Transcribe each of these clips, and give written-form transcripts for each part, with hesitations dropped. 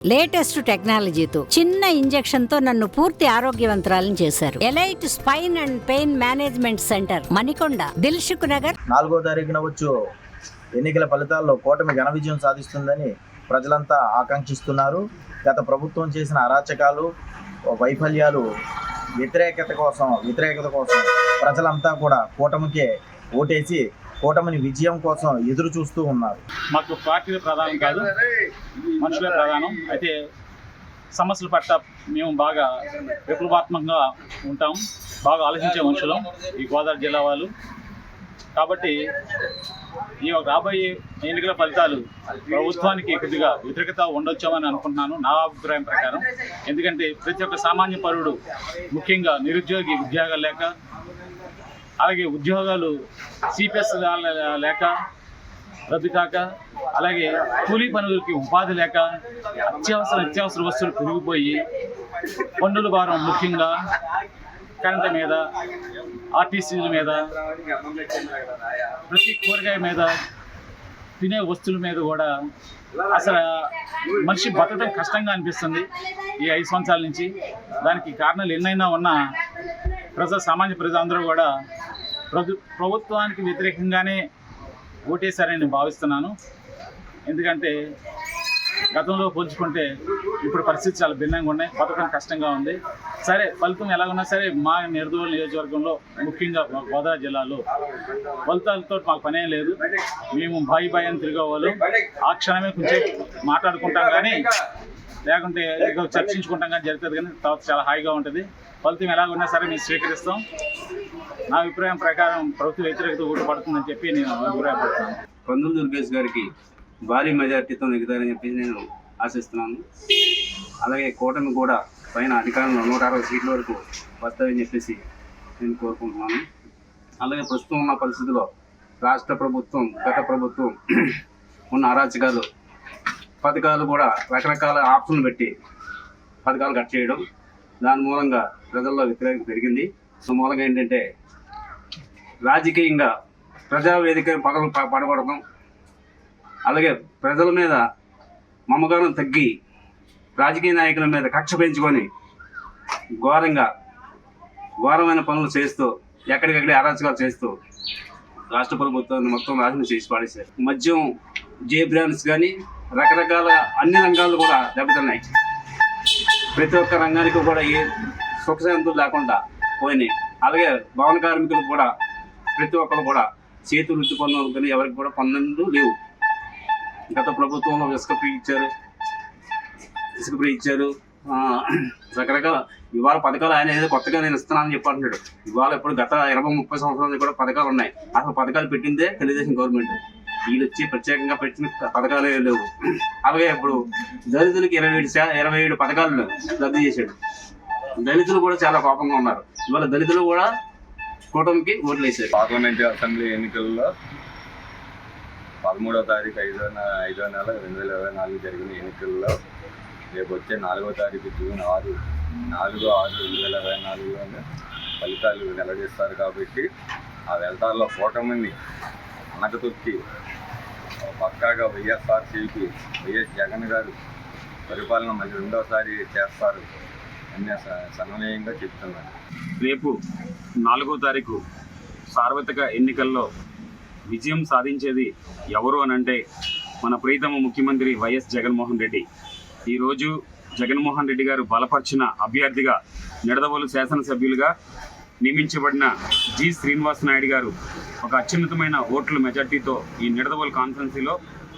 Latest టెక్నాలజీతో చిన్న injection తో నన్ను పూర్తి ఆరోగ్యవంతురాలను చేశారు. Elite spine and pain management centre, Manikonda, Dilsukh Nagar. 4వ తారీఖున వచ్చు ఎన్నికల ఫలితాల్లో కూటమి ఘన విజయం సాధిస్తుందని ప్రజలంతా ఆకాంక్షిస్తున్నారు. గత ప్రభుత్వం చేసిన అరాచకాలు, వైఫల్యాలు, వ్యతిరేకత కోసం ప్రజలంతా కూడా కూటమికే ఓటేసి కూటమిని విజయం కోసం ఎదురు చూస్తూ ఉన్నారు. మాకు పార్టీలు ప్రధానం కాదు, మనుషులే ప్రధానం. అయితే సమస్యల పట్ల మేము బాగా విప్లవాత్మకంగా ఉంటాం, బాగా ఆలోచించే మనుషులం ఈ గోదావరి జిల్లా వాళ్ళు. కాబట్టి ఈ రాబోయే ఎన్నికల ఫలితాలు ప్రభుత్వానికి కొద్దిగా వ్యతిరేకత ఉండొచ్చామని అనుకుంటున్నాను, నా అభిప్రాయం ప్రకారం. ఎందుకంటే ప్రతి ఒక్క సామాన్య పౌరుడు, ముఖ్యంగా నిరుద్యోగి, ఉద్యోగాలు లేక, అలాగే ఉద్యోగాలు సిపిఎస్ లేక రద్దు కాక, అలాగే కూలీ పనులకి ఉపాధి లేక, నిత్యావసర వస్తువులు పెరిగిపోయి, పన్నుల భారం ముఖ్యంగా కరెంటు మీద, ఆర్టీసీల మీద, ప్రతి కూరగాయ మీద, తినే వస్తువుల మీద కూడా అసలు మనిషి బతకడం కష్టంగా అనిపిస్తుంది ఈ 5 సంవత్సరాల నుంచి. దానికి కారణాలు ఎన్నైనా ఉన్నా సామాన్య ప్రజలందరూ కూడా ప్రభుత్వానికి వ్యతిరేకంగానే ఓటేశారని నేను భావిస్తున్నాను. ఎందుకంటే గతంలో పోల్చుకుంటే ఇప్పుడు పరిస్థితి చాలా భిన్నంగా ఉన్నాయి, బతకడం కష్టంగా ఉంది. సరే, ఫలితం ఎలాగున్నా సరే మా నిడదవోలు నియోజకవర్గంలో, ముఖ్యంగా గోదావరి జిల్లాలో ఫలితాలతో మాకు పనేం లేదు. మేము బాయి అని తిరిగేవాళ్ళు, ఆ క్షణమే కొంచెం మాట్లాడుకుంటాం కానీ, లేకుంటే చర్చించుకుంటాం కానీ జరుగుతుంది. కానీ తర్వాత చాలా హాయిగా ఉంటుంది. ఫలితం ఎలాగున్నా సరే మేము స్వీకరిస్తాం. నా అభిప్రాయం ప్రకారం ప్రభుత్వ వ్యతిరేకత ఓటు పడుతుందని చెప్పి నేను అభిప్రాయపడుతున్నాను. కందులు దుర్గేష్ గారికి భారీ మెజార్టీతో నెగ్గుతారని చెప్పి నేను ఆశిస్తున్నాను. అలాగే కూటమి కూడా పైన అధికారంలో 160 సీట్ల వరకు వస్తాయని చెప్పేసి నేను కోరుకుంటున్నాను. అలాగే ప్రస్తుతం ఉన్న పరిస్థితుల్లో రాష్ట్ర ప్రభుత్వం, గత ప్రభుత్వం ఉన్న అరాచకాలు, పథకాలు కూడా రకరకాల ఆప్షన్లు పెట్టి పథకాలు కట్ చేయడం, దాని మూలంగా ప్రజల్లో వ్యతిరేకత పెరిగింది. సో మూలంగా ఏంటంటే రాజకీయంగా ప్రజావేదిక పడగొడటం, అలాగే ప్రజల మీద మమకారం తగ్గి రాజకీయ నాయకుల మీద కక్ష పెంచుకొని ఘోరమైన పనులు చేస్తూ, ఎక్కడికక్కడే అరాచకాలు చేస్తూ రాష్ట్ర ప్రభుత్వాన్ని మొత్తం నాశనం చేసి పడేశారు. మద్యం, జే బ్రాండ్స్ కానీ రకరకాల అన్ని రంగాలు కూడా దెబ్బతిన్నాయి. ప్రతి ఒక్క రంగానికి కూడా ఏ సుఖశాంతులు లేకుండా పోయినాయి. అలాగే భవన కార్మికులు కూడా ప్రతి ఒక్కరు కూడా చేతులు వృత్తి పనులు కానీ ఎవరికి కూడా పనులు లేవు. గత ప్రభుత్వంలో ఇసుక ఫ్రీ ఇచ్చారు, రకరకాల ఇవాళ పథకాలు ఆయన ఏదో కొత్తగా నేను ఇస్తున్నానని చెప్పి అంటున్నాడు. ఇవాళ ఇప్పుడు గత 20-30 సంవత్సరాల కూడా పథకాలు ఉన్నాయి. అసలు పథకాలు పెట్టిందే తెలుగుదేశం గవర్నమెంట్. వీళ్ళు వచ్చి ప్రత్యేకంగా పెట్టిన పథకాలే లేవు. అలాగే ఇప్పుడు దళితులకి 27 పథకాలను రద్దు చేశాడు. దళితులు కూడా చాలా కోపంగా ఉన్నారు. ఇవాళ దళితులు కూడా కూటమికి ఓట్లు వేశారు. పార్లమెంట్ అసెంబ్లీ ఎన్నికల్లో 13వ తారీఖు 5వ నెల 2024 జరిగిన ఎన్నికల్లో రేపు వచ్చే 4వ తారీఖు జూన్ 4/6/2024 ఫలితాలు వెల్లడిస్తారు. కాబట్టి ఆ ఫలితాల్లో కూటమిని అనకతొక్కి పక్కాగా వైఎస్ఆర్సీపీ, వైఎస్ జగన్ గారు పరిపాలన మళ్ళీ 2వసారి చేస్తారు అని సమన్వయంగా చెప్తున్నారు. రేపు 4వ తారీఖు సార్వత్రిక ఎన్నికల్లో విజయం సాధించేది ఎవరు అనంటే మన ప్రీతమ ముఖ్యమంత్రి వైఎస్ జగన్మోహన్ రెడ్డి. ఈరోజు జగన్మోహన్ రెడ్డి గారు బలపరిచిన అభ్యర్థిగా నిడదవోలు శాసనసభ్యులుగా నియమించబడిన జి శ్రీనివాస్ నాయుడు గారు ఒక అత్యున్నతమైన ఓట్ల మెజార్టీతో ఈ నిడదవోలు కాన్స్టిట్యున్సీలో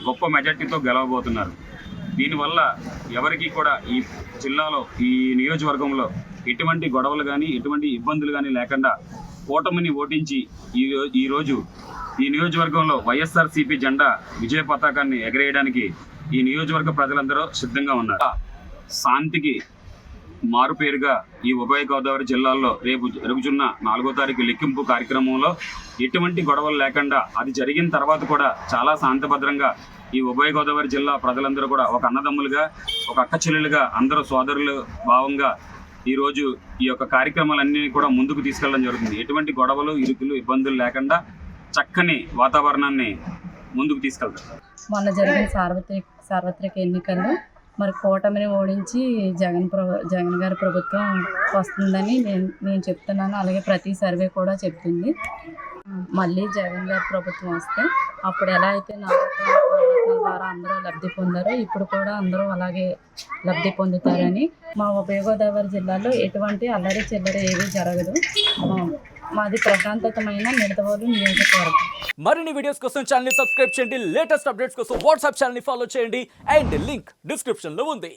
గొప్ప మెజార్టీతో గెలవబోతున్నారు. దీనివల్ల ఎవరికి కూడా ఈ జిల్లాలో, ఈ నియోజకవర్గంలో ఎటువంటి గొడవలు కానీ, ఎటువంటి ఇబ్బందులు కానీ లేకుండా కూటమిని ఓటించి ఈరోజు ఈ నియోజకవర్గంలో వైఎస్ఆర్సీపీ జెండా విజయ పతాకాన్ని ఎగరేయడానికి ఈ నియోజకవర్గ ప్రజలందరూ సిద్ధంగా ఉన్నారు. శాంతికి మారుపేరుగా ఈ ఉభయ గోదావరి జిల్లాల్లో రేపు జరుగుతున్న 4వ తారీఖు లెక్కింపు కార్యక్రమంలో ఎటువంటి గొడవలు లేకుండా, అది జరిగిన తర్వాత కూడా చాలా శాంతిభద్రంగా ఈ ఉభయ గోదావరి జిల్లా ప్రజలందరూ కూడా ఒక అన్నదమ్ములుగా, ఒక అక్క చెల్లెలుగా, అందరూ సోదరులు భావంగా ఈరోజు ఈ యొక్క కార్యక్రమాలన్నీ కూడా ముందుకు తీసుకెళ్ళడం జరుగుతుంది. ఎటువంటి గొడవలు, ఇరుకులు, ఇబ్బందులు లేకుండా చక్కని వాతావరణాన్ని ముందుకు తీసుకెళ్తారు. మొన్న జరిగిన సార్వత్రిక ఎన్నికల్లో మరి కూటమిని ఓడించి జగన్ గారి ప్రభుత్వం వస్తుందని నేను చెప్తున్నాను. అలాగే ప్రతి సర్వే కూడా చెప్తుంది మళ్ళీ జగన్ గారి ప్రభుత్వం వస్తే అప్పుడు ఎలా అయితే నవరత్నాల ద్వారా అందరూ లబ్ధి పొందారో ఇప్పుడు కూడా అందరూ అలాగే లబ్ధి పొందుతారని. మా ఉభయ గోదావరి జిల్లాలో ఎటువంటి అల్లరి చిల్లర ఏమీ జరగదు. మాది ప్రశాంతతమైన నిడదవోలు నియోజకవర్గం. మరిన్ని వీడియోస్ కోసం ఛానల్ ని సబ్స్క్రైబ్ చేయండి. లేటెస్ట్ అప్డేట్స్ కోసం వాట్సాప్ ఛానల్ ని ఫాలో చేయండి. అండ్ లింక్ డిస్క్రిప్షన్ లో ఉంది.